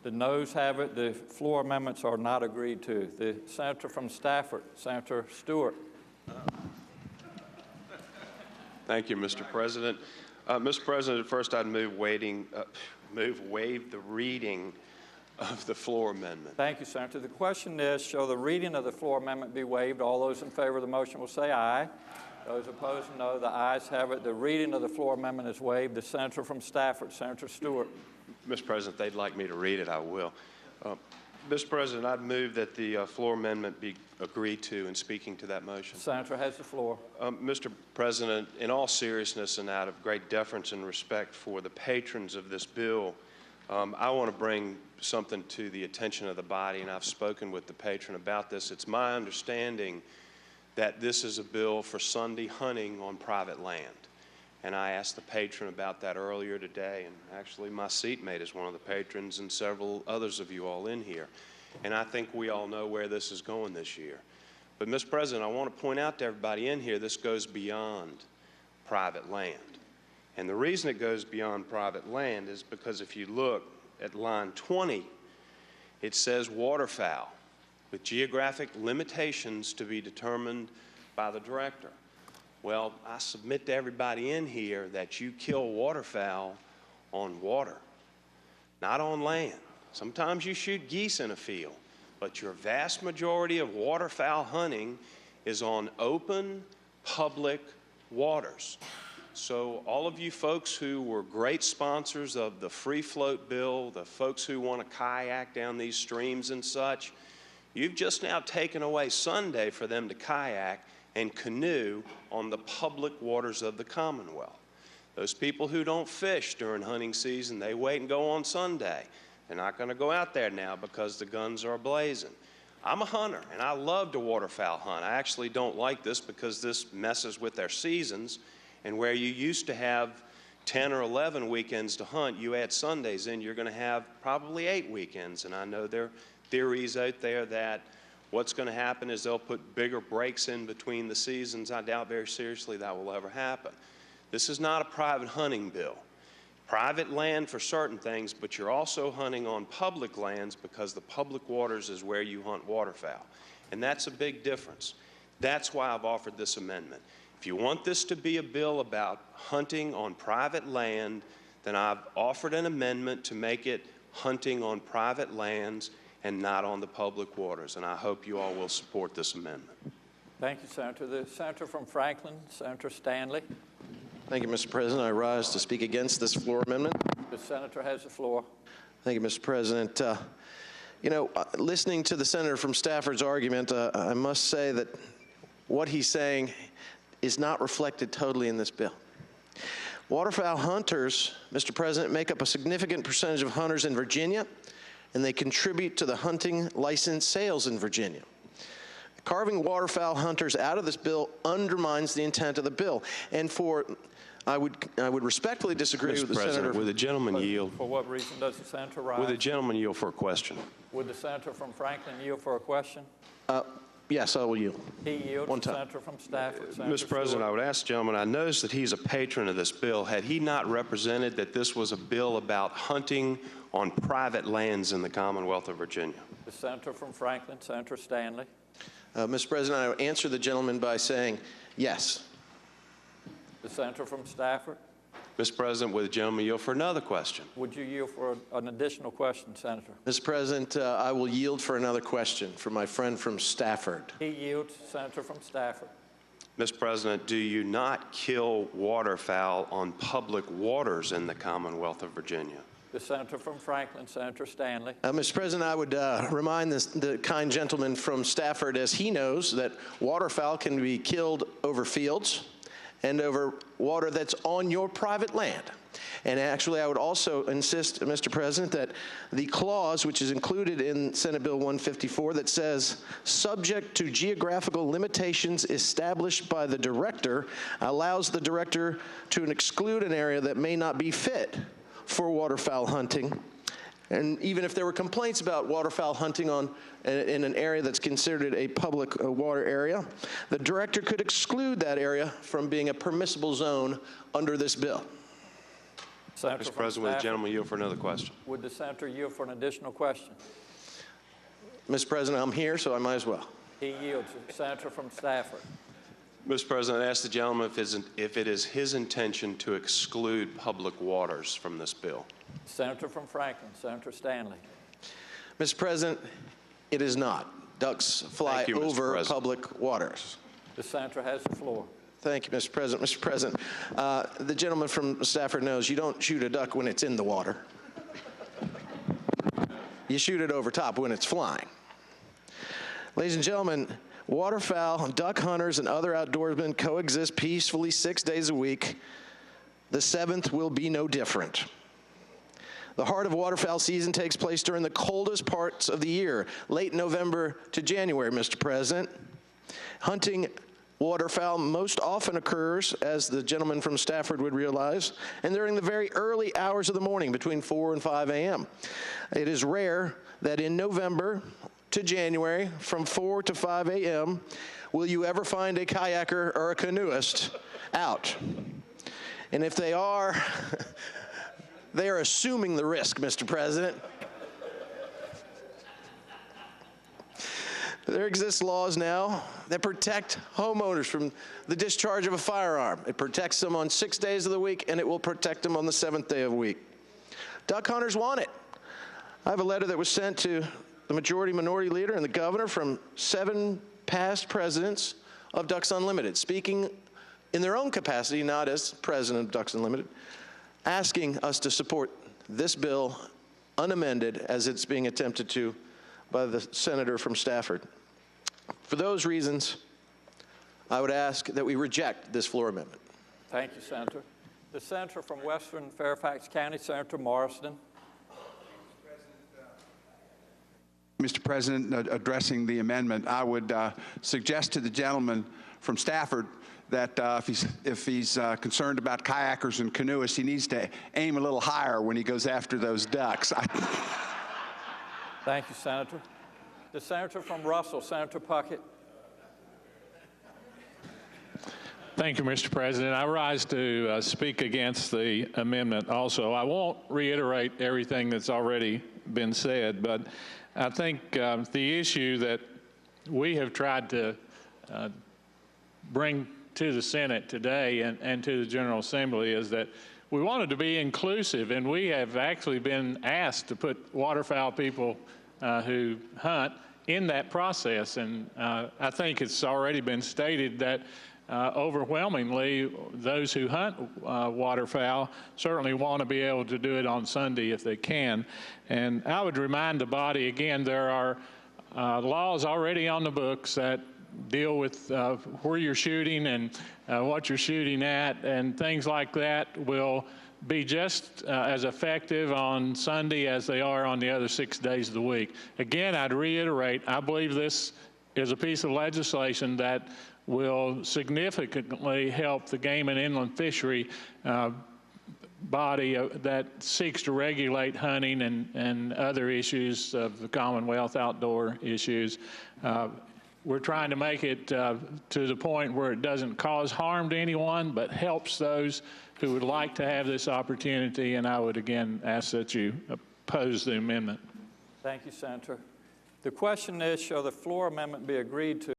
The noes have it. The floor amendments are not agreed to. The senator from Stafford, Senator Stewart. Thank you, Mr. President. Mr. President, first I'd move waive the reading of the floor amendment. Thank you, Senator. The question is, shall the reading of the floor amendment be waived? All those in favor of the motion will say aye. Those opposed, no. The ayes have it. The reading of the floor amendment is waived. The senator from Stafford, Senator Stewart. Mr. President, they'd like me to read it. I will. Mr. President, I'd move that the floor amendment be agreed to in speaking to that motion. The senator has the floor. Mr. President, in all seriousness and out of great deference and respect for the patrons of this bill, I want to bring something to the attention of the body, and I've spoken with the patron about this. It's my understanding that this is a bill for Sunday hunting on private land. And I asked the patron about that earlier today, and actually my seatmate is one of the patrons and several others of you all in here. And I think we all know where this is going this year. But, Mr. President, I want to point out to everybody in here this goes beyond private land. And the reason it goes beyond private land is because if you look at line 20, it says waterfowl with geographic limitations to be determined by the director. Well, I submit to everybody in here that you kill waterfowl on water, not on land. Sometimes you shoot geese in a field, but your vast majority of waterfowl hunting is on open, public waters. So all of you folks who were great sponsors of the free float bill, the folks who want to kayak down these streams and such, you've just now taken away Sunday for them to kayak and canoe on the public waters of the Commonwealth. Those people who don't fish during hunting season, they wait and go on Sunday. They're not going to go out there now because the guns are blazing. I'm a hunter, and I love to waterfowl hunt. I actually don't like this because this messes with their seasons, and where you used to have 10 or 11 weekends to hunt, you add Sundays in, you're going to have probably 8 weekends. And I know there are theories out there that what's going to happen is they'll put bigger breaks in between the seasons. I doubt very seriously that will ever happen. This is not a private hunting bill. Private land for certain things, but you're also hunting on public lands because the public waters is where you hunt waterfowl. And that's a big difference. That's why I've offered this amendment. If you want this to be a bill about hunting on private land, then I've offered an amendment to make it hunting on private lands and not on the public waters. And I hope you all will support this amendment. Thank you, Senator. The senator from Franklin, Senator Stanley. Thank you, Mr. President. I rise to speak against this floor amendment. The senator has the floor. Thank you, Mr. President. Listening to the senator from Stafford's argument, I must say that what he's saying is not reflected totally in this bill. Waterfowl hunters, Mr. President, make up a significant percentage of hunters in Virginia, and they contribute to the hunting license sales in Virginia. Carving waterfowl hunters out of this bill undermines the intent of the bill. And I would respectfully disagree with the senator. Would the gentleman yield? For what reason does the senator rise? Would the gentleman yield for a question? Would the senator from Franklin yield for a question? Yes, I will yield. He yields. One time. Senator from Stafford. Mr. President, I would ask the gentleman, I noticed that he's a patron of this bill. Had he not represented that this was a bill about hunting on private lands in the Commonwealth of Virginia? The senator from Franklin, Senator Stanley. Mr. President, I will answer the gentleman by saying yes. The senator from Stafford. Mr. President, would the gentleman yield for another question? Would you yield for an additional question, Senator? Mr. President, I will yield for another question for my friend from Stafford. He yields. Senator from Stafford. Mr. President, do you not kill waterfowl on public waters in the Commonwealth of Virginia? The senator from Franklin, Senator Stanley. Mr. President, I would remind the kind gentleman from Stafford, as he knows, that waterfowl can be killed over fields and over water that's on your private land. And actually, I would also insist, Mr. President, that the clause which is included in Senate Bill 154 that says, subject to geographical limitations established by the director, allows the director to exclude an area that may not be fit for waterfowl hunting. And even if there were complaints about waterfowl hunting in an area that's considered a public water area, the director could exclude that area from being a permissible zone under this bill. Senator Mr. from President, would the Stafford. gentleman yield for another question? Would the senator yield for an additional question? Mr. President, I'm here, so I might as well. He yields. Senator from Stafford. Mr. President, I ask the gentleman if it is his intention to exclude public waters from this bill. Senator from Franklin. Senator Stanley. Mr. President, it is not. Ducks fly Thank you, Mr. over President. public waters. The senator has the floor. Thank you, Mr. President. Mr. President, the gentleman from Stafford knows you don't shoot a duck when it's in the water. You shoot it over top when it's flying. Ladies and gentlemen, waterfowl, duck hunters, and other outdoorsmen coexist peacefully 6 days a week. The 7th will be no different. The heart of waterfowl season takes place during the coldest parts of the year, late November to January, Mr. President. Hunting waterfowl most often occurs, as the gentleman from Stafford would realize, and during the very early hours of the morning, between 4 and 5 a.m. It is rare that in November to January, from 4 to 5 a.m., will you ever find a kayaker or a canoeist out. And if they are, they are assuming the risk, Mr. President. There exist laws now that protect homeowners from the discharge of a firearm. It protects them on 6 days of the week, and it will protect them on the 7th day of the week. Duck hunters want it. I have a letter that was sent to the majority-minority leader and the governor from 7 past presidents of Ducks Unlimited, speaking in their own capacity, not as president of Ducks Unlimited, asking us to support this bill unamended as it's being attempted to by the senator from Stafford. For those reasons, I would ask that we reject this floor amendment. Thank you, Senator. The senator from Western Fairfax County, Senator Morrison. Mr. President, addressing the amendment, I would suggest to the gentleman from Stafford that if he's concerned about kayakers and canoeists, he needs to aim a little higher when he goes after those ducks. Thank you, Senator. The senator from Russell, Senator Puckett. Thank you, Mr. President. I rise to speak against the amendment also. I won't reiterate everything that's already been said, but I think the issue that we have tried to bring to the Senate today and to the General Assembly is that we wanted to be inclusive, and we have actually been asked to put waterfowl people who hunt in that process. And I think it's already been stated that overwhelmingly those who hunt waterfowl certainly want to be able to do it on Sunday if they can. And I would remind the body again, there are laws already on the books that deal with where you're shooting and what you're shooting at, and things like that will be just as effective on Sunday as they are on the other 6 days of the week. Again, I'd reiterate, I believe this is a piece of legislation that will significantly help the game and inland fishery body that seeks to regulate hunting and other issues of the Commonwealth, outdoor issues. We're trying to make it to the point where it doesn't cause harm to anyone, but helps those who would like to have this opportunity, and I would again ask that you oppose the amendment. Thank you, Senator. The question is, shall the floor amendment be agreed to?